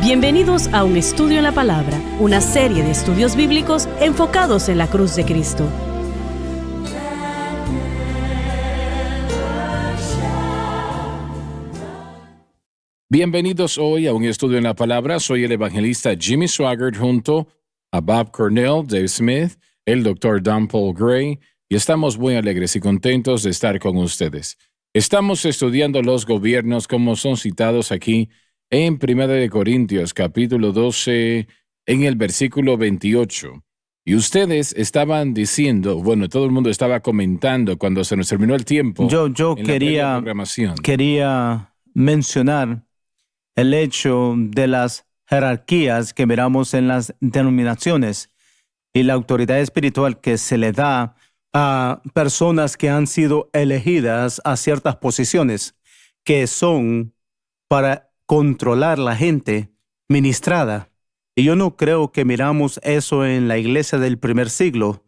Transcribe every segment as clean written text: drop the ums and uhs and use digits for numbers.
Bienvenidos a Un Estudio en la Palabra, una serie de estudios bíblicos enfocados en la cruz de Cristo. Bienvenidos hoy a Un Estudio en la Palabra. Soy el evangelista Jimmy Swaggart junto a Bob Cornell, Dave Smith, el Dr. Don Paul Gray, y estamos muy alegres y contentos de estar con ustedes. Estamos estudiando los gobiernos como son citados aquí en 1 Corintios, capítulo 12, en el versículo 28. Y ustedes estaban diciendo, bueno, todo el mundo estaba comentando cuando se nos terminó el tiempo. Yo quería mencionar el hecho de las jerarquías que miramos en las denominaciones y la autoridad espiritual que se le da a personas que han sido elegidas a ciertas posiciones que son para controlar la gente ministrada. Y yo no creo que miramos eso en la iglesia del primer siglo,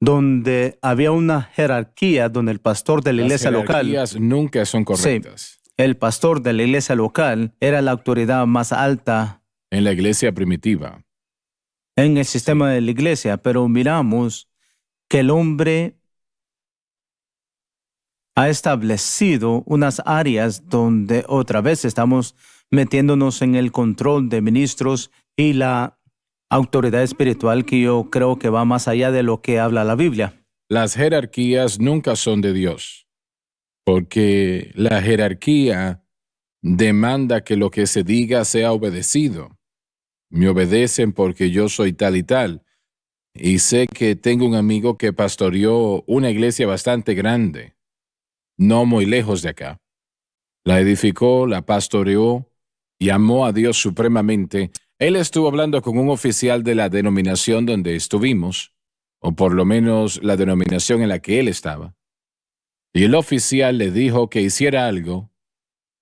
donde había una jerarquía, donde el pastor de la iglesia local... Las jerarquías nunca son correctas. Sí, el pastor de la iglesia local era la autoridad más alta en la iglesia primitiva, en el sistema de la iglesia, pero miramos que el hombre ha establecido unas áreas donde otra vez estamos metiéndonos en el control de ministros y la autoridad espiritual, que yo creo que va más allá de lo que habla la Biblia. Las jerarquías nunca son de Dios, porque la jerarquía demanda que lo que se diga sea obedecido. Me obedecen porque yo soy tal y tal. Y sé que tengo un amigo que pastoreó una iglesia bastante grande, no muy lejos de acá. La edificó, la pastoreó y amó a Dios supremamente. Él estuvo hablando con un oficial de la denominación donde estuvimos, o por lo menos la denominación en la que él estaba. Y el oficial le dijo que hiciera algo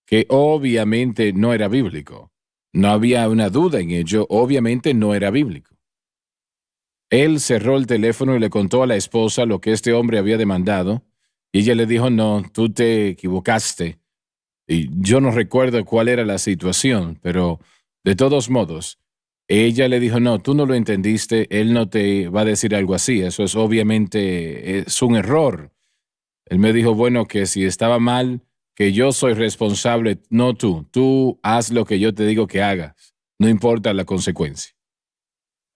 que obviamente no era bíblico. No había una duda en ello, obviamente no era bíblico. Él cerró el teléfono y le contó a la esposa lo que este hombre había demandado, y ella le dijo, no, tú te equivocaste. Y yo no recuerdo cuál era la situación, pero de todos modos, ella le dijo, no, tú no lo entendiste, él no te va a decir algo así, eso es obviamente, es un error. Él me dijo, bueno, que si estaba mal, que yo soy responsable, no tú haz lo que yo te digo que hagas, no importa la consecuencia.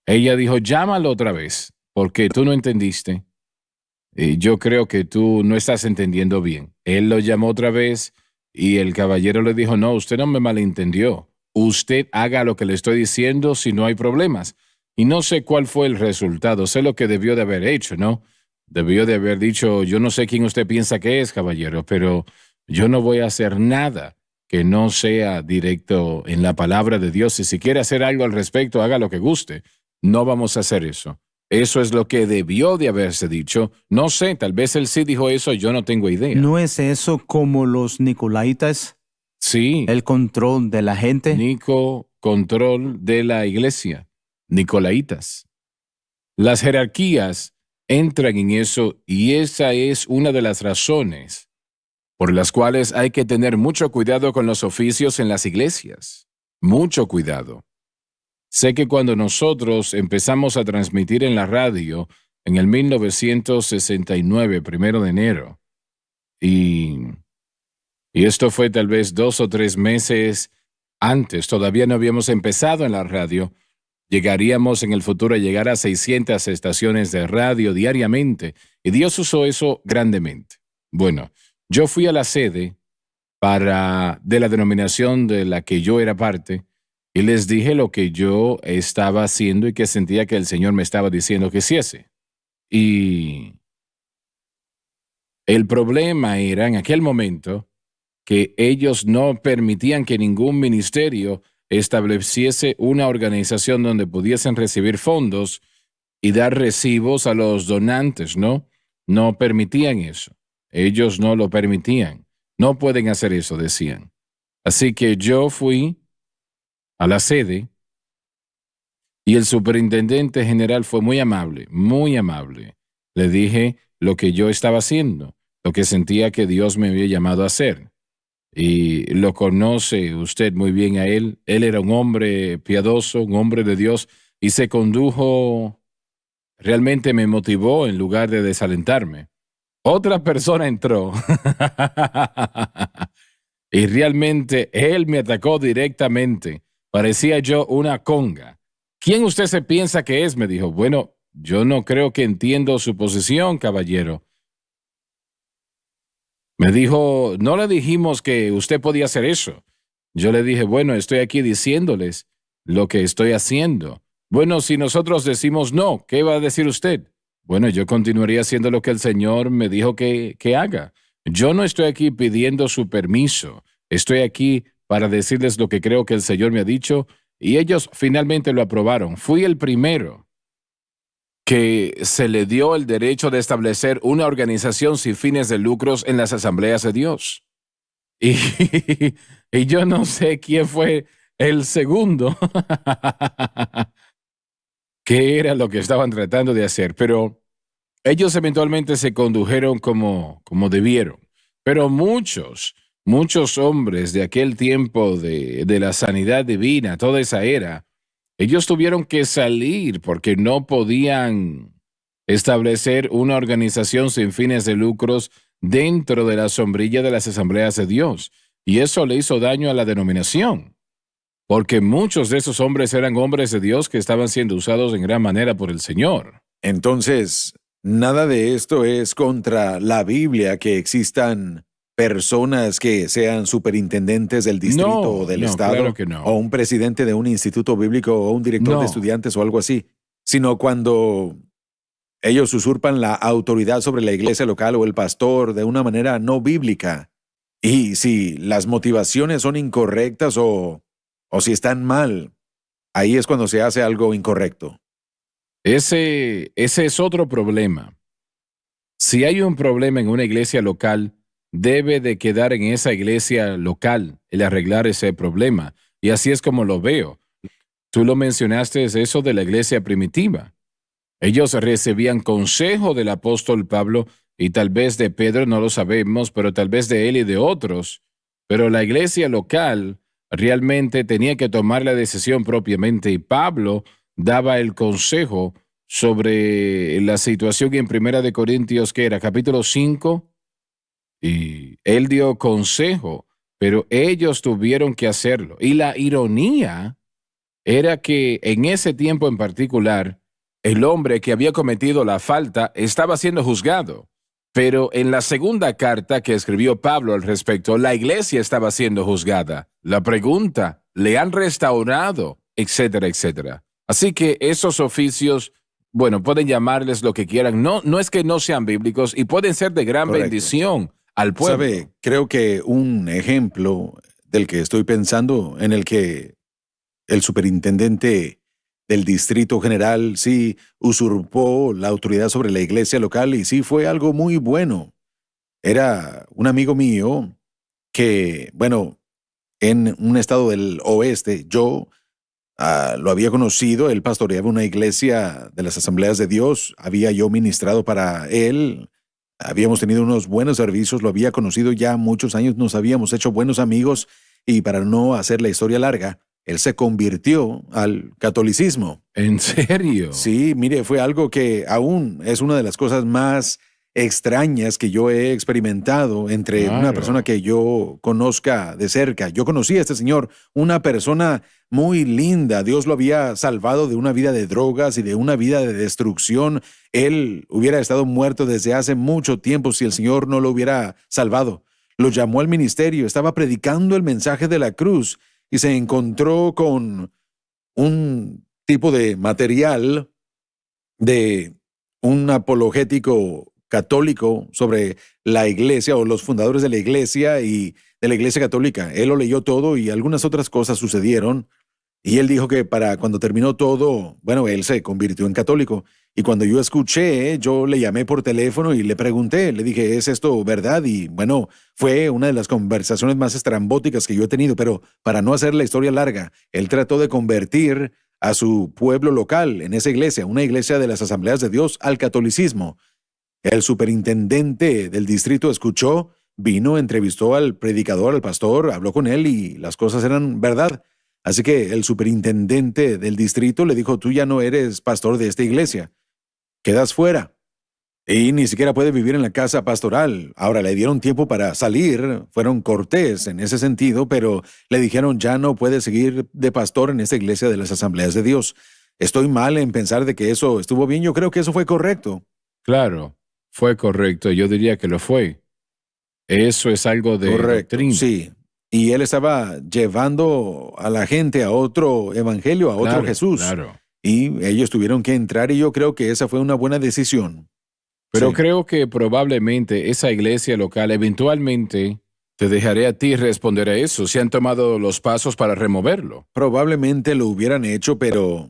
Ella dijo, llámalo otra vez, porque tú no entendiste. Y yo creo que tú no estás entendiendo bien. Él lo llamó otra vez y el caballero le dijo, no, usted no me malentendió. Usted haga lo que le estoy diciendo si no hay problemas. Y no sé cuál fue el resultado, sé lo que debió de haber hecho, ¿no? Debió de haber dicho, yo no sé quién usted piensa que es, caballero, pero yo no voy a hacer nada que no sea directo en la palabra de Dios. Y si quiere hacer algo al respecto, haga lo que guste. No vamos a hacer eso. Eso es lo que debió de haberse dicho. No sé, tal vez él sí dijo eso, yo no tengo idea. ¿No es eso como los nicolaitas? Sí. El control de la gente. Control de la iglesia. Nicolaitas. Las jerarquías entran en eso y esa es una de las razones por las cuales hay que tener mucho cuidado con los oficios en las iglesias. Mucho cuidado. Sé que cuando nosotros empezamos a transmitir en la radio en el 1969, 1 de enero, y esto fue tal vez 2 o 3 meses antes, todavía no habíamos empezado en la radio, llegaríamos en el futuro a llegar a 600 estaciones de radio diariamente, y Dios usó eso grandemente. Bueno, yo fui a la sede de la denominación de la que yo era parte, y les dije lo que yo estaba haciendo y que sentía que el Señor me estaba diciendo que hiciese. Y el problema era en aquel momento que ellos no permitían que ningún ministerio estableciese una organización donde pudiesen recibir fondos y dar recibos a los donantes, ¿no? No permitían eso. Ellos no lo permitían. No pueden hacer eso, decían. Así que yo fui a la sede y el superintendente general fue muy amable, muy amable. Le dije lo que yo estaba haciendo, lo que sentía que Dios me había llamado a hacer. y lo conoce usted muy bien a él. Él era un hombre piadoso, un hombre de Dios, y se condujo, realmente me motivó en lugar de desalentarme. Otra persona entró y realmente él me atacó directamente. Parecía yo una conga. ¿Quién usted se piensa que es? Me dijo. Bueno, yo no creo que entiendo su posición, caballero. Me dijo, no le dijimos que usted podía hacer eso. Yo le dije, bueno, estoy aquí diciéndoles lo que estoy haciendo. Bueno, si nosotros decimos no, ¿qué va a decir usted? Bueno, yo continuaría haciendo lo que el Señor me dijo que haga. Yo no estoy aquí pidiendo su permiso. Estoy aquí para decirles lo que creo que el Señor me ha dicho y ellos finalmente lo aprobaron. Fui el primero que se le dio el derecho de establecer una organización sin fines de lucros en las asambleas de Dios. Y, y yo no sé quién fue el segundo, qué era lo que estaban tratando de hacer, pero ellos eventualmente se condujeron como debieron. Pero muchos hombres de aquel tiempo de la sanidad divina, toda esa era, ellos tuvieron que salir porque no podían establecer una organización sin fines de lucros dentro de la sombrilla de las asambleas de Dios. Y eso le hizo daño a la denominación, porque muchos de esos hombres eran hombres de Dios que estaban siendo usados en gran manera por el Señor. Entonces, nada de esto es contra la Biblia, que existan personas que sean superintendentes del distrito No, o del no, estado, claro que no. o un presidente de un instituto bíblico o un director No. de estudiantes o algo así, sino cuando ellos usurpan la autoridad sobre la iglesia local o el pastor de una manera no bíblica. Y si las motivaciones son incorrectas o si están mal, ahí es cuando se hace algo incorrecto. Ese es otro problema. Si hay un problema en una iglesia local, debe de quedar en esa iglesia local el arreglar ese problema. Y así es como lo veo. Tú lo mencionaste, es eso de la iglesia primitiva. Ellos recibían consejo del apóstol Pablo y tal vez de Pedro, no lo sabemos, pero tal vez de él y de otros. Pero la iglesia local realmente tenía que tomar la decisión propiamente y Pablo daba el consejo sobre la situación en Primera de Corintios, que era capítulo 5, y él dio consejo, pero ellos tuvieron que hacerlo. Y la ironía era que en ese tiempo en particular, el hombre que había cometido la falta estaba siendo juzgado. Pero en la segunda carta que escribió Pablo al respecto, la iglesia estaba siendo juzgada. La pregunta, ¿le han restaurado? Etcétera, etcétera. Así que esos oficios, bueno, pueden llamarles lo que quieran. No es que no sean bíblicos y pueden ser de gran Correcto. bendición al pueblo. ¿Sabe? Creo que un ejemplo del que estoy pensando, en el que el superintendente del distrito general sí usurpó la autoridad sobre la iglesia local y sí fue algo muy bueno. Era un amigo mío que, bueno, en un estado del oeste, yo lo había conocido, él pastoreaba una iglesia de las Asambleas de Dios, había yo ministrado para él, habíamos tenido unos buenos servicios, lo había conocido ya muchos años, nos habíamos hecho buenos amigos y para no hacer la historia larga, él se convirtió al catolicismo. ¿En serio? Sí, mire, fue algo que aún es una de las cosas más extrañas que yo he experimentado entre Claro. una persona que yo conozca de cerca. Yo conocí a este señor, una persona muy linda. Dios lo había salvado de una vida de drogas y de una vida de destrucción. Él hubiera estado muerto desde hace mucho tiempo si el Señor no lo hubiera salvado. Lo llamó al ministerio, estaba predicando el mensaje de la cruz y se encontró con un tipo de material de un apologético católico sobre la iglesia o los fundadores de la iglesia y de la iglesia católica. Él lo leyó todo y algunas otras cosas sucedieron. Y él dijo que para cuando terminó todo, bueno, él se convirtió en católico. Y cuando yo escuché, yo le llamé por teléfono y le pregunté, le dije, ¿es esto verdad? Y bueno, fue una de las conversaciones más estrambóticas que yo he tenido, pero para no hacer la historia larga, él trató de convertir a su pueblo local en esa iglesia, una iglesia de las Asambleas de Dios, al catolicismo. El superintendente del distrito escuchó, vino, entrevistó al predicador, al pastor, habló con él y las cosas eran verdad. Así que el superintendente del distrito le dijo, tú ya no eres pastor de esta iglesia, quedas fuera. Y ni siquiera puede vivir en la casa pastoral. Ahora le dieron tiempo para salir, fueron cortés en ese sentido, pero le dijeron ya no puede seguir de pastor en esta iglesia de las Asambleas de Dios. Estoy mal en pensar de que eso estuvo bien, yo creo que eso fue correcto. Claro, fue correcto. Yo diría que lo fue. Eso es algo de doctrina. Sí. Y él estaba llevando a la gente a otro evangelio, a otro Claro, Jesús. Claro. Y ellos tuvieron que entrar y yo creo que esa fue una buena decisión. Pero Sí. creo que probablemente esa iglesia local eventualmente te dejaré a ti responder a eso si han tomado los pasos para removerlo. Probablemente lo hubieran hecho, pero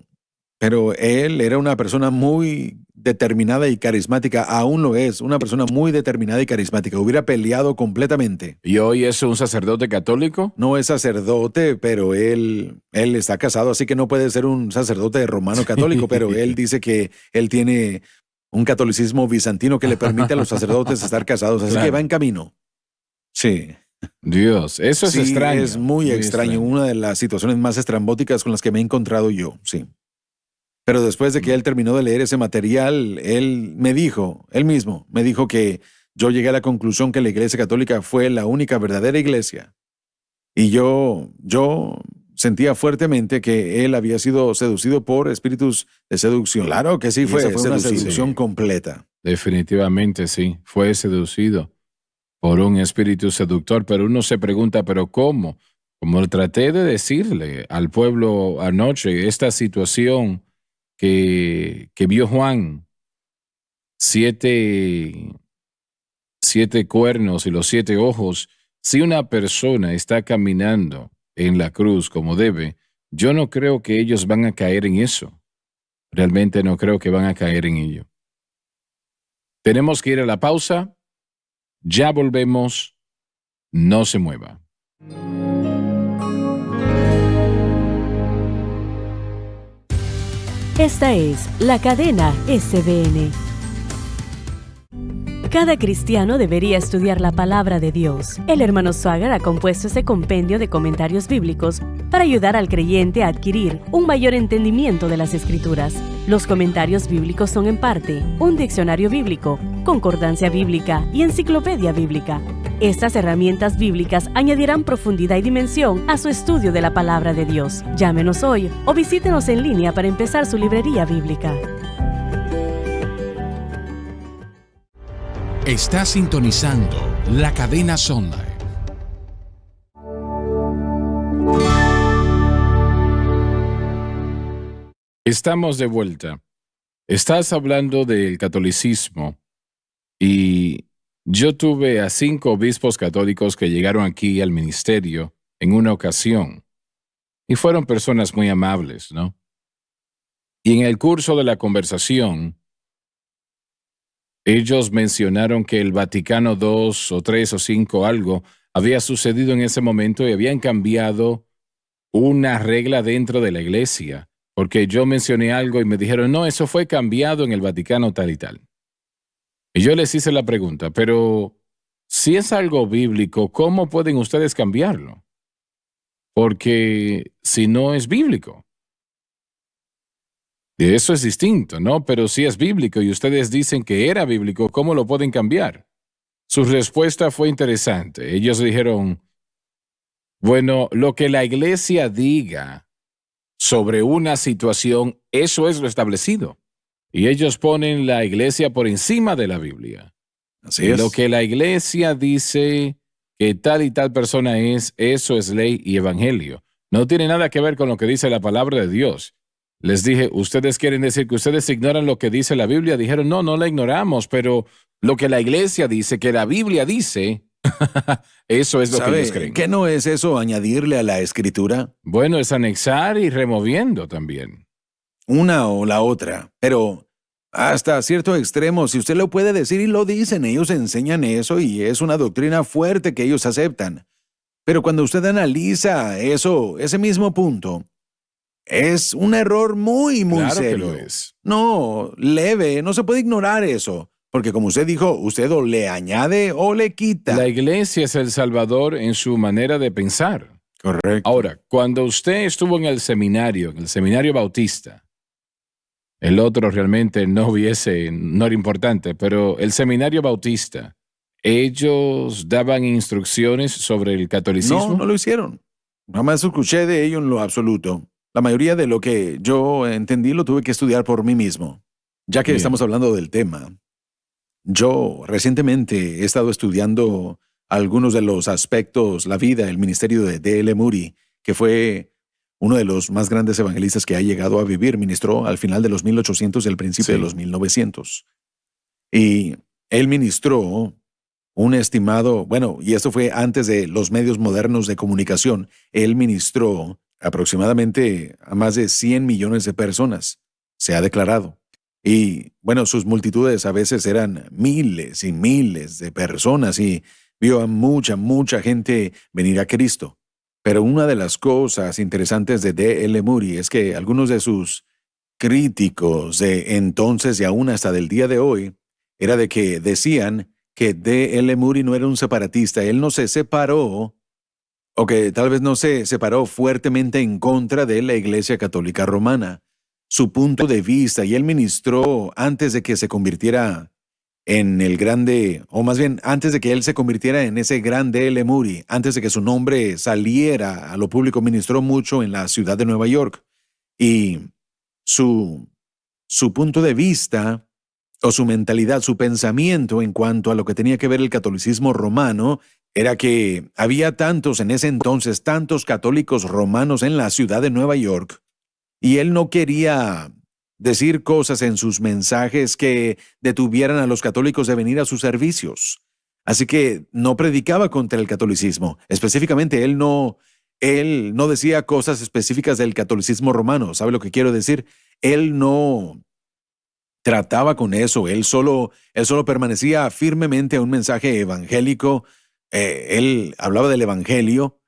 él era una persona muy determinada y carismática, aún lo es, una persona muy determinada y carismática. Hubiera peleado completamente. ¿Y hoy es un sacerdote católico? No es sacerdote, pero él está casado, así que no puede ser un sacerdote romano católico, pero él dice que él tiene un catolicismo bizantino que le permite a los sacerdotes estar casados, así Claro. que va en camino. Sí. Dios, eso es Sí, extraño. es muy extraño, una de las situaciones más estrambóticas con las que me he encontrado yo, sí. Pero después de que él terminó de leer ese material, él mismo me dijo que yo llegué a la conclusión que la Iglesia Católica fue la única verdadera iglesia. Y yo sentía fuertemente que él había sido seducido por espíritus de seducción. Claro que sí, Y fue esa fue una seducido. seducción Sí. completa. Definitivamente sí, fue seducido por un espíritu seductor, pero uno se pregunta, ¿pero cómo? Como traté de decirle al pueblo anoche, esta situación que vio Juan, siete cuernos y los 7 ojos, si una persona está caminando en la cruz como debe, yo no creo que ellos van a caer en eso. Realmente no creo que van a caer en ello. Tenemos que ir a la pausa. Ya volvemos. No se mueva. Esta es la cadena SBN. Cada cristiano debería estudiar la palabra de Dios. El hermano Swaggart ha compuesto ese compendio de comentarios bíblicos para ayudar al creyente a adquirir un mayor entendimiento de las Escrituras. Los comentarios bíblicos son en parte un diccionario bíblico, concordancia bíblica y enciclopedia bíblica. Estas herramientas bíblicas añadirán profundidad y dimensión a su estudio de la palabra de Dios. Llámenos hoy o visítenos en línea para empezar su librería bíblica. Está sintonizando la cadena Sonda. Estamos de vuelta. Estás hablando del catolicismo y yo tuve a 5 obispos católicos que llegaron aquí al ministerio en una ocasión y fueron personas muy amables, ¿no? Y en el curso de la conversación, ellos mencionaron que el Vaticano II o 3 o 5 algo había sucedido en ese momento y habían cambiado una regla dentro de la iglesia, porque yo mencioné algo y me dijeron, no, eso fue cambiado en el Vaticano tal y tal. Y yo les hice la pregunta, pero si es algo bíblico, ¿cómo pueden ustedes cambiarlo? Porque si no es bíblico. Y eso es distinto, ¿no? Pero si es bíblico y ustedes dicen que era bíblico, ¿cómo lo pueden cambiar? Su respuesta fue interesante. Ellos dijeron, bueno, lo que la iglesia diga sobre una situación, eso es lo establecido. Y ellos ponen la iglesia por encima de la Biblia. Así es. Lo que la iglesia dice que tal y tal persona es, eso es ley y evangelio. No tiene nada que ver con lo que dice la palabra de Dios. Les dije, ¿ustedes quieren decir que ustedes ignoran lo que dice la Biblia? Dijeron, no, no la ignoramos, pero lo que la iglesia dice, que la Biblia dice, eso es lo que ellos creen. ¿Qué no es eso añadirle a la escritura? Bueno, es anexar y removiendo también. Una o la otra, pero hasta cierto extremo, si usted lo puede decir y lo dicen, ellos enseñan eso y es una doctrina fuerte que ellos aceptan. Pero cuando usted analiza eso, ese mismo punto, es un error muy Claro serio. que lo es. No, leve, no se puede ignorar eso, Porque como usted dijo, usted o le añade o le quita. La iglesia es el Salvador en su manera de pensar. Correcto. Ahora, cuando usted estuvo en el seminario bautista, el otro realmente no era importante, pero el seminario bautista, ¿ellos daban instrucciones sobre el catolicismo? No lo hicieron. Jamás escuché de ello en lo absoluto. La mayoría de lo que yo entendí lo tuve que estudiar por mí mismo. Ya que Bien. estamos hablando del tema, yo recientemente he estado estudiando algunos de los aspectos, la vida, el ministerio de D.L. Moody, que fue uno de los más grandes evangelistas que ha llegado a vivir. Ministró al final de los 1800 y al principio de los 1900. Y él ministró un estimado, bueno, y esto fue antes de los medios modernos de comunicación, él ministró aproximadamente a más de 100 millones de personas, se ha declarado. Y bueno, sus multitudes a veces eran miles y miles de personas y vio a mucha gente venir a Cristo. Pero una de las cosas interesantes de D.L. Moody es que algunos de sus críticos de entonces y aún hasta del día de hoy era de que decían que D.L. Moody no era un separatista. Él no se separó, o que tal vez no se separó fuertemente en contra de la Iglesia Católica Romana. Su punto de vista, y él ministró antes de que se convirtiera en el grande, o más bien antes de que él se convirtiera en ese gran D.L. Moody, antes de que su nombre saliera a lo público, ministró mucho en la ciudad de Nueva York. Y su punto de vista, o su mentalidad, su pensamiento en cuanto a lo que tenía que ver el catolicismo romano, era que había tantos en ese entonces, tantos católicos romanos en la ciudad de Nueva York, y él no quería decir cosas en sus mensajes que detuvieran a los católicos de venir a sus servicios. Así que no predicaba contra el catolicismo. Específicamente, él no decía cosas específicas del catolicismo romano. ¿Sabe lo que quiero decir? Él no trataba con eso. Él solo permanecía firmemente a un mensaje evangélico. Él hablaba del evangelio,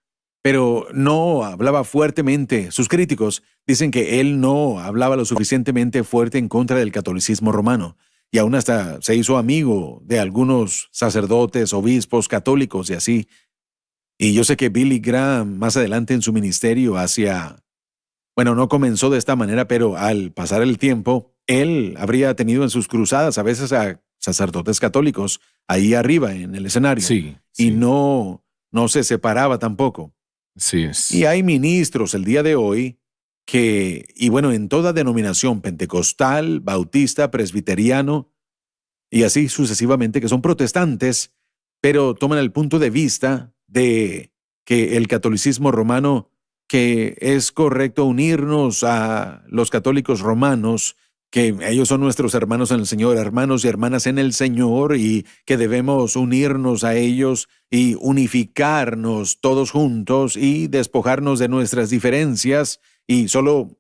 pero no hablaba fuertemente. Sus críticos dicen que él no hablaba lo suficientemente fuerte en contra del catolicismo romano, y aún hasta se hizo amigo de algunos sacerdotes, obispos católicos y así. Y yo sé que Billy Graham más adelante en su ministerio no comenzó de esta manera, pero al pasar el tiempo, él habría tenido en sus cruzadas a veces a sacerdotes católicos ahí arriba en el escenario. Sí. Y no se separaba tampoco. Sí es. Y hay ministros el día de hoy en toda denominación, pentecostal, bautista, presbiteriano, y así sucesivamente, que son protestantes, pero toman el punto de vista de que el catolicismo romano, que es correcto unirnos a los católicos romanos, que ellos son nuestros hermanos en el Señor, hermanos y hermanas en el Señor, y que debemos unirnos a ellos y unificarnos todos juntos y despojarnos de nuestras diferencias y solo,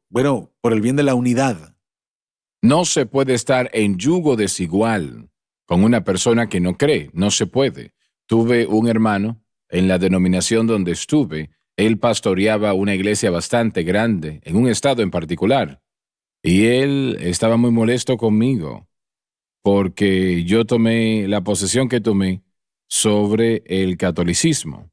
por el bien de la unidad. No se puede estar en yugo desigual con una persona que no cree. No se puede. Tuve un hermano en la denominación donde estuve. Él pastoreaba una iglesia bastante grande en un estado en particular. Y él estaba muy molesto conmigo porque yo tomé la posición que tomé sobre el catolicismo.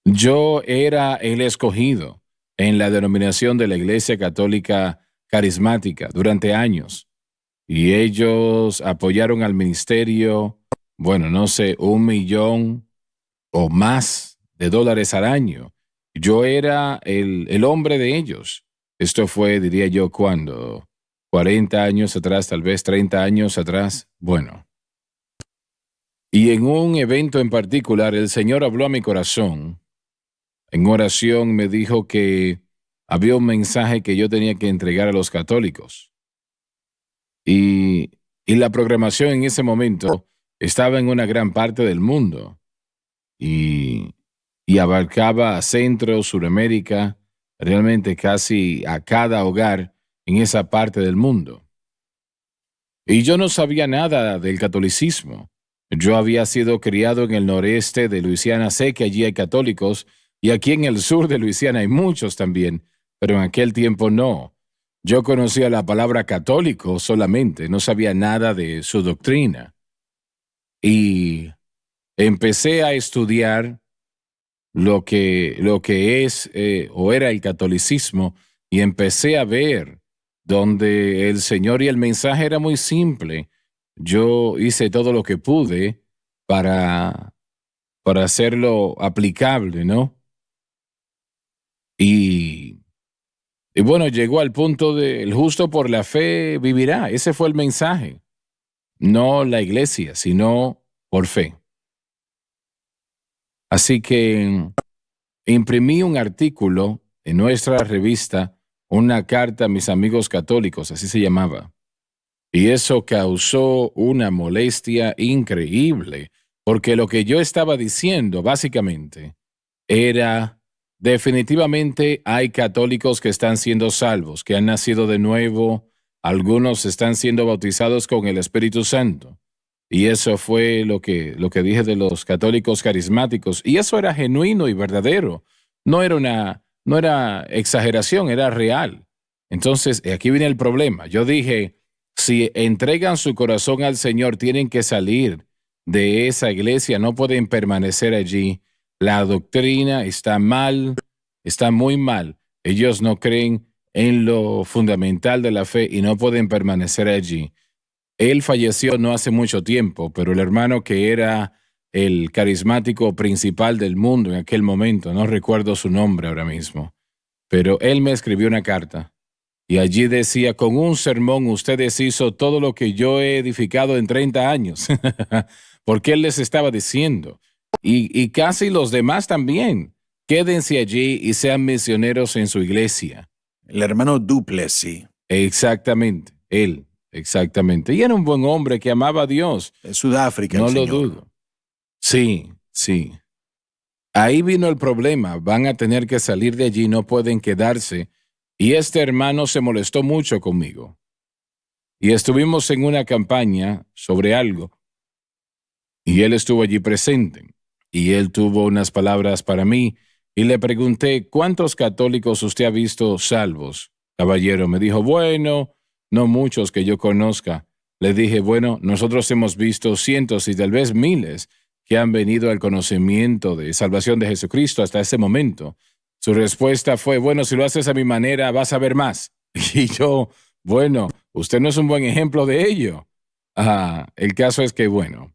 Yo era el escogido en la denominación de la Iglesia Católica Carismática durante años, y ellos apoyaron al ministerio, $1 millón o más al año. Yo era el hombre de ellos. Esto fue, diría yo, ¿cuándo? 40 años atrás, tal vez 30 años atrás. Y en un evento en particular, el Señor habló a mi corazón. En oración me dijo que había un mensaje que yo tenía que entregar a los católicos. Y la programación en ese momento estaba en una gran parte del mundo. Y abarcaba a Centro, Suramérica, realmente casi a cada hogar en esa parte del mundo. Y yo no sabía nada del catolicismo. Yo había sido criado en el noreste de Luisiana. Sé que allí hay católicos, y aquí en el sur de Luisiana hay muchos también, pero en aquel tiempo no. yo conocía la palabra católico solamente, no sabía nada de su doctrina. Y empecé a estudiar lo que es o era el catolicismo y empecé a ver donde el Señor y el mensaje era muy simple. Yo hice todo lo que pude para hacerlo aplicable, ¿no? Y bueno, llegó al punto de el justo por la fe vivirá. Ese fue el mensaje. No la iglesia, sino por fe. Así que imprimí un artículo en nuestra revista, una carta a mis amigos católicos, así se llamaba. Y eso causó una molestia increíble, porque lo que yo estaba diciendo, básicamente, era definitivamente hay católicos que están siendo salvos, que han nacido de nuevo, algunos están siendo bautizados con el Espíritu Santo. Y eso fue lo que dije de los católicos carismáticos. Y eso era genuino y verdadero. No era exageración, era real. Entonces, aquí viene el problema. Yo dije, si entregan su corazón al Señor, tienen que salir de esa iglesia, no pueden permanecer allí. La doctrina está mal, está muy mal. Ellos no creen en lo fundamental de la fe y no pueden permanecer allí. Él falleció no hace mucho tiempo, pero el hermano que era el carismático principal del mundo en aquel momento, no recuerdo su nombre ahora mismo, pero él me escribió una carta y allí decía, con un sermón usted deshizo todo lo que yo he edificado en 30 años, porque él les estaba diciendo, y casi los demás también, quédense allí y sean misioneros en su iglesia. El hermano Duplessis. Exactamente, él. Exactamente. Y era un buen hombre que amaba a Dios. De Sudáfrica, no el lo señor. dudo. Sí, sí. Ahí vino el problema. Van a tener que salir de allí, no pueden quedarse. Y este hermano se molestó mucho conmigo. Y estuvimos en una campaña sobre algo. Y él estuvo allí presente. Y él tuvo unas palabras para mí. Y le pregunté, ¿cuántos católicos usted ha visto salvos, caballero? Me dijo, bueno, no muchos que yo conozca. Le dije, bueno, nosotros hemos visto cientos y tal vez miles que han venido al conocimiento de salvación de Jesucristo hasta ese momento. Su respuesta fue, bueno, si lo haces a mi manera, vas a ver más. Y yo, bueno, usted no es un buen ejemplo de ello. El caso es que, bueno,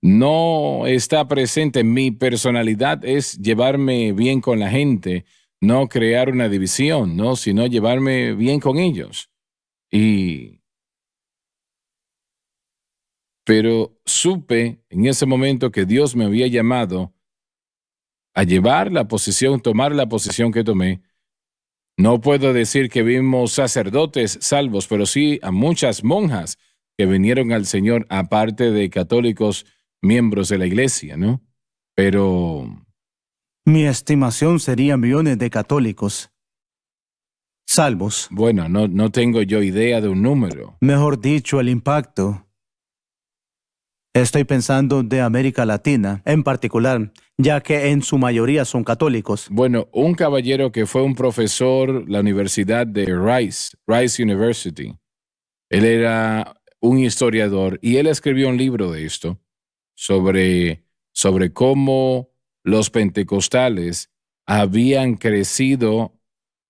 no está presente. Mi personalidad es llevarme bien con la gente, no crear una división, ¿no? Sino llevarme bien con ellos. Pero supe en ese momento que Dios me había llamado a tomar la posición que tomé. No puedo decir que vimos sacerdotes salvos, pero sí a muchas monjas que vinieron al Señor, aparte de católicos miembros de la iglesia, ¿no? Pero Mi estimación sería millones de católicos salvos. bueno, no tengo yo idea de un número. Mejor dicho, el impacto. Estoy pensando de América Latina, en particular, ya que en su mayoría son católicos. Bueno, un caballero que fue un profesor la Universidad de Rice University, él era un historiador y él escribió un libro de esto sobre cómo los pentecostales habían crecido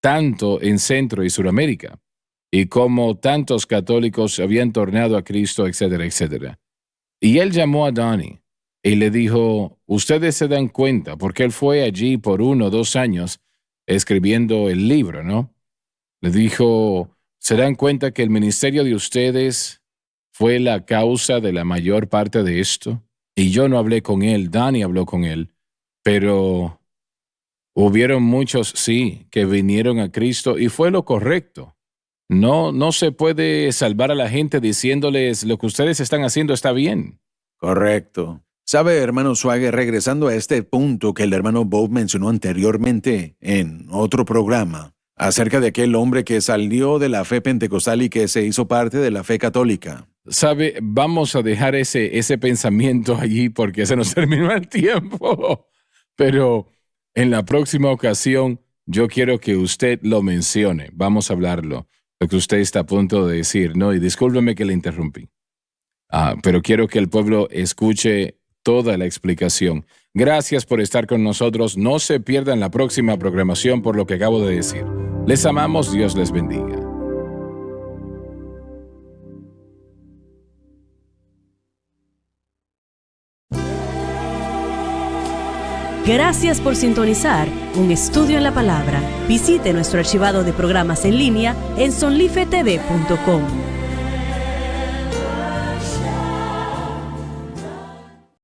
tanto en Centro y Suramérica y cómo tantos católicos habían tornado a Cristo, etcétera, etcétera. Y él llamó a Donnie y le dijo, ustedes se dan cuenta, porque él fue allí por 1 o 2 años escribiendo el libro, ¿no? Le dijo, ¿se dan cuenta que el ministerio de ustedes fue la causa de la mayor parte de esto? Y yo no hablé con él, Donnie habló con él, pero hubieron muchos, sí, que vinieron a Cristo y fue lo correcto. No se puede salvar a la gente diciéndoles lo que ustedes están haciendo está bien. Correcto. Sabe, hermano Swagger, regresando a este punto que el hermano Bob mencionó anteriormente en otro programa, acerca de aquel hombre que salió de la fe pentecostal y que se hizo parte de la fe católica. Sabe, vamos a dejar ese pensamiento allí porque se nos terminó el tiempo. Pero en la próxima ocasión yo quiero que usted lo mencione. Vamos a hablarlo, lo que usted está a punto de decir, ¿no? Y discúlpeme que le interrumpí. Pero quiero que el pueblo escuche toda la explicación. Gracias por estar con nosotros. No se pierdan la próxima programación por lo que acabo de decir. Les amamos, Dios les bendiga. Gracias por sintonizar Un Estudio en la Palabra. Visite nuestro archivado de programas en línea en sonlifetv.com.